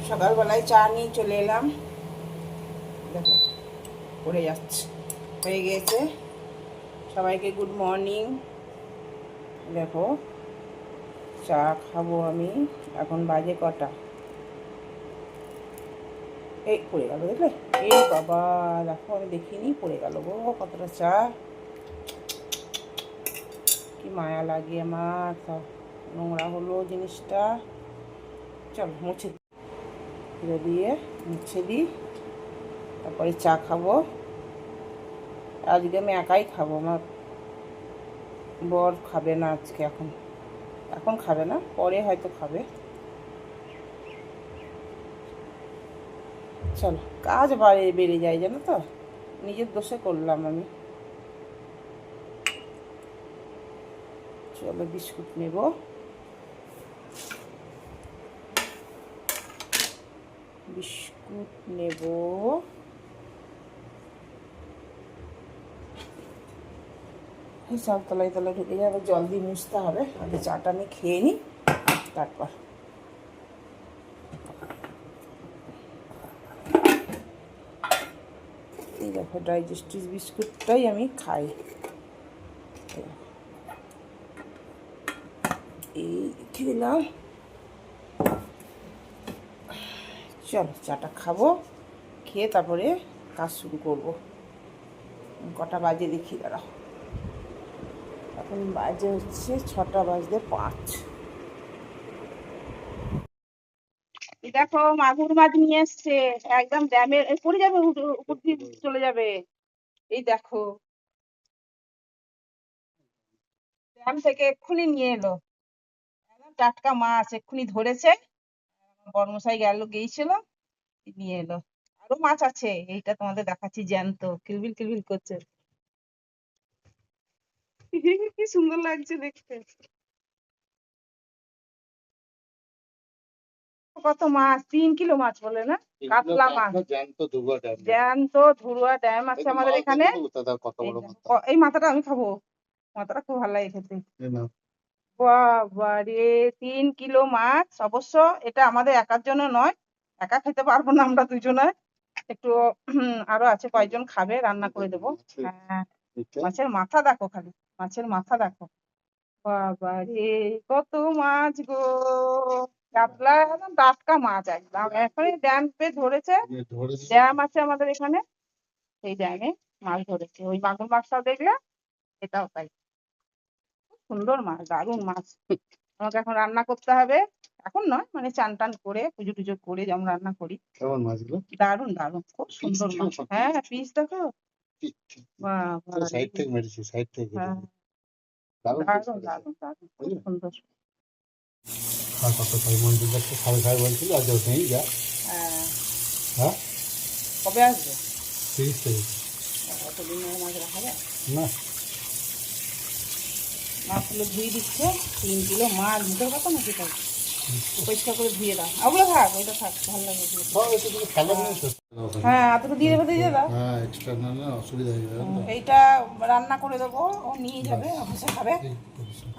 সকালবেলায় চা নিয়ে চলে এলাম। দেখো পড়ে যাচ্ছে, হয়ে গিয়েছে। সবাইকে গুড মর্নিং। দেখো চা খাবো আমি। এখন বাজে কটা, এই পড়ে গেল, দেখলে? এই বাবা, দেখো আমি দেখিনি, পড়ে গেল গো কতটা চা। কি মায়া লাগে আমার, সব নোংরা হলো জিনিসটা। চলো মুছে দিয়ে মুছে দিই, তারপরে চা খাবো। আজকে আমি একাই খাবো, আমার বর খাবে না আজকে। এখন খাবে না, পরে হয়তো খাবে। চলো, কাজ বেড়ে যায় জানো তো, নিজের দোষে করলাম আমি। চলো বিস্কুট নেব। বিস্কুট নেব। সব তলায় তলায় ঢুকে যাবে, জল দিয়ে মুছতে হবে। আগে চাটা আমি খেয়ে নিই, তারপর এই দেখো ডাইজেস্টিভ বিস্কুটটাই আমি খাই। এই খেলাম। চলো চাটা খাবো, খেয়ে তারপরে কাজ শুরু করবো। কটা বাজে দেখি, দাঁড়াও। এখন বাজে হচ্ছে 6:05। দেখো মাগুর মাছ নিয়ে এসছে, একদম ড্যামের পড়ে যাবে, উপর দিয়ে চলে যাবে। এই দেখো ড্যাম থেকে এক্ষুনি নিয়ে এলো, টাটকা মাছ এক্ষুনি ধরেছে। বর্মশাই গিয়েছিল, নিয়ে এলো। আরো মাছ আছে, এইটা তোমাদের দেখাচ্ছি, জ্যান্ত কিলবিল কিলবিল করছে। কি সুন্দর লাগছে দেখতে। কত মাছ, 3 কিলো মাছ বলে না, কাতলা মাছ, জ্যান্ত ধুরুয়া ড্যাম আছে আমাদের এখানে। এই মাথাটা আমি খাবো, মাথাটা খুব ভালো লাগে খেতে। বাবারে 3 কিলো মাছ। অবশ্য এটা আমাদের একার জন্য নয়, একা খেতে পারবো না আমরা দুজনে, একটু আরো আছে কয়েকজন খাবে, রান্না করে দেবো। হ্যাঁ, মাছের মাথা দেখো, খালি মাছের মাথা দেখো। বাবারে কত মাছ গো, কাতলা একদম টাটকা মাছ, একদম এখনই ড্যাম পে ধরেছে। ড্যাম আছে আমাদের এখানে, সেই ড্যামে মাছ ধরেছে। ওই মাগুর মাছটাও দেখলে, এটাও তাই। খুব সুন্দর মাছ, দারুণ মাছ। আমাকে এখন রান্না করতে হবে, এখন নয়, মানে চান টান করে পুজো টুজো করে যেমন রান্না করি। কেমন মাছগুলো? দারুণ দারুণ, খুব সুন্দর মাছ। হ্যাঁ পিস দেখো, বাবা সাইড থেকে মেরেছি, সাইড থেকে। হ্যাঁ দারুণ দারুণ দারুণ, খুব সুন্দর। কত টাইম মন্দির যাচ্ছে, 5:30 বলছিল, আজ ওঠেই যা। হ্যাঁ কবে আসবে? 30 তারিখ। অতদিন মাছ রাখা যায় না। মাছগুলো ধুয়ে দিচ্ছে, 3 কিলো মাছ, মুখের কথা নাকি? তাই পরিষ্কার করে ধুয়ে দাও। ওগুলো থাক, ওইটা থাক, ভালো লাগে। হ্যাঁ এতটুকু দিয়ে দেবে, দিয়ে দাও। হ্যাঁ এক্সট্রা না না অসুবিধা হয়ে যাবে। এইটা রান্না করে দেবো, ও নিয়ে যাবে, অফিসে খাবে।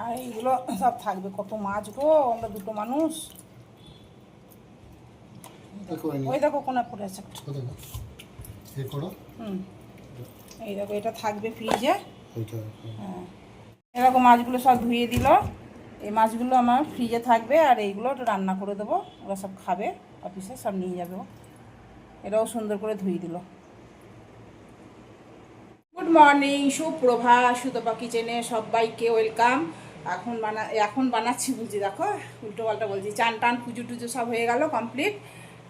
আর এইগুলো সব থাকবে। কত মাছ গো, আমরা দুটো মানুষ। ওই দেখো কোনা পড়ে আছে। এই দেখো, এটা থাকবে ফ্রিজে। হ্যাঁ এরকম মাছগুলো সব ধুয়ে দিল, এই মাছগুলো আমার ফ্রিজে থাকবে। আর এইগুলো রান্না করে দেবো, ওরা সব খাবে, অফিসে সব নিয়ে যাবে। এটাও সুন্দর করে ধুয়ে দিল। গুড মর্নিং, সুপ্রভাত, সুতপা কিচেনে সবাইকে ওয়েলকাম। এখন বানাচ্ছি বুঝি, দেখো উল্টো পাল্টা বলছি। চান টান পুজো টুজো সব হয়ে গেল কমপ্লিট।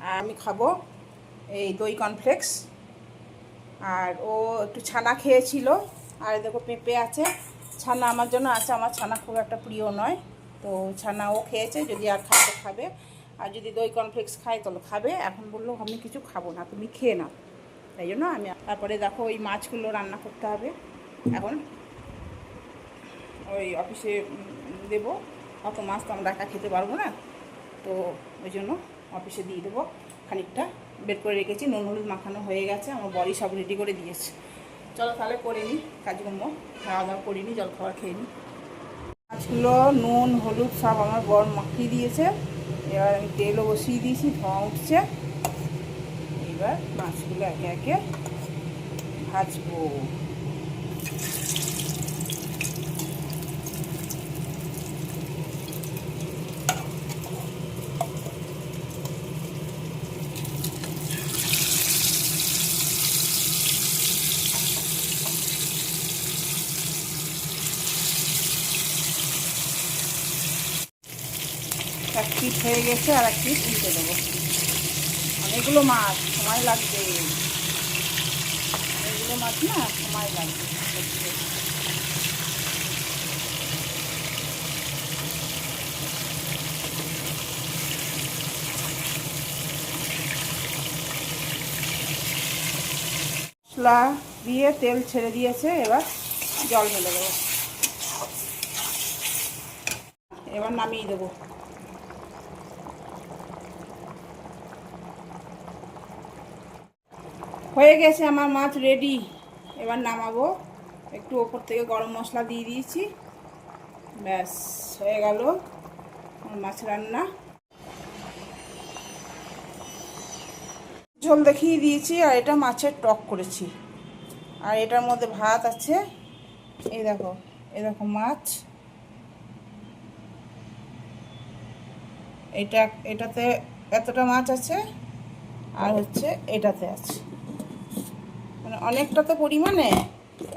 আর আমি খাবো এই দই কর্নফ্লেক্স। আর ও একটু ছানা খেয়েছিল। আর দেখো পেঁপে আছে, ছানা আমার জন্য আছে। আমার ছানা খুব একটা প্রিয় নয়, তো ছানা ও খেয়েছে। যদি আর খাবে খাবে, আর যদি দই কর্নফ্লেক্স খায় তাহলে খাবে। এখন বললো আমি কিছু খাবো না, তুমি খেয়ে নাও। তাই জন্য আমি তারপরে দেখো ওই মাছগুলো রান্না করতে হবে। এখন ওই অফিসে দেবো, অত মাছ তো আমরা একা খেতে পারবো না, তো ওই জন্য অফিসে দিয়ে দেবো। খানিকটা বের করে রেখেছি, নুন হলুদ মাখানো হয়ে গেছে, আমার বড়ি সব রেডি করে দিয়েছে। চলো তাহলে করে নিই কাজকর্ম, খাওয়া দাওয়া করিনি, জল খাবার খেয়ে নিই। মাছগুলো নুন হলুদ সব আমার বর মাখিয়ে দিয়েছে, এবার আমি তেলও বসিয়ে দিয়েছি, ধোঁয়া উঠছে। এবার মাছগুলো একে একে ভাজবো। এক পিঠ হয়ে গেছে, আর এক পিঠ উল্টে দেবো। অনেকগুলো মাছ, সময় লাগবে। অনেকগুলো মাছ না, সময় লাগবে। মশলা দিয়ে তেল ছেড়ে দিয়েছে, এবার জল ঢেলে দেবো। এবার নামিয়ে দেবো। হয়ে গেছে আমার মাছ রেডি। এবার নামাবো। একটু ওপর থেকে গরম মশলা দিয়ে দিয়েছি, ব্যাস হয়ে গেল আমার মাছ রান্না। ঝোল দেখিয়ে দিয়েছি, আর এটা মাছের টক করেছি। আর এটার মধ্যে ভাত আছে, এই দেখো, এই দেখো মাছ। এটাতে এতটা মাছ আছে, আর হচ্ছে এটাতে আছে, মানে অনেকটা তো পরিমাণে,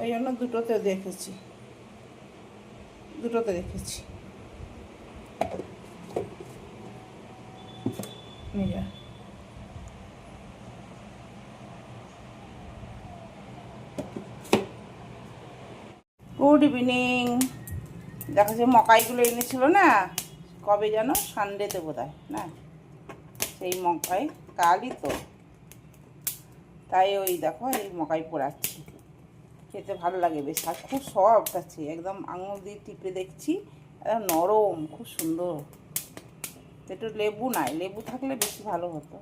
ওই জন্য দুটোতে রেখেছি। Good evening. দেখা যায় মকাইগুলো এনেছিল না, কবে যেন, সানডেতে বোধহয় না, সেই মকাই কালই তো, তাই ওই দেখো এই মকাই পোড়াচ্ছি। খেতে ভালো লাগে বেশ, আর খুব সফট আছে, একদম আঙুল দিয়ে টিপে দেখছি, একদম নরম, খুব সুন্দর। একটু লেবু নাই, লেবু থাকলে বেশি ভালো হতো,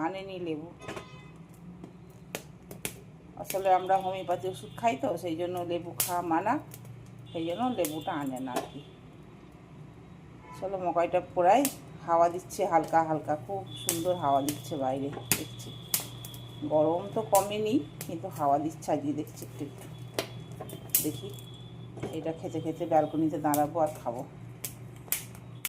আনেনি লেবু। আসলে আমরা হোমিওপ্যাথি ওষুধ খাই তো, সেই জন্য লেবু খাওয়া মানা, সেই জন্য লেবুটা আনে না আর কি। চলো মকাইটা পোড়াই। হাওয়া দিচ্ছে হালকা হালকা, খুব সুন্দর হাওয়া দিচ্ছে বাইরে, দেখছি। গরম তো কমেনি, কিন্তু হাওয়া দিচ্ছে আজকে, দেখছি একটু একটু। দেখি এটা খেতে খেতে ব্যালকনিতে দাঁড়াবো আর খাবো।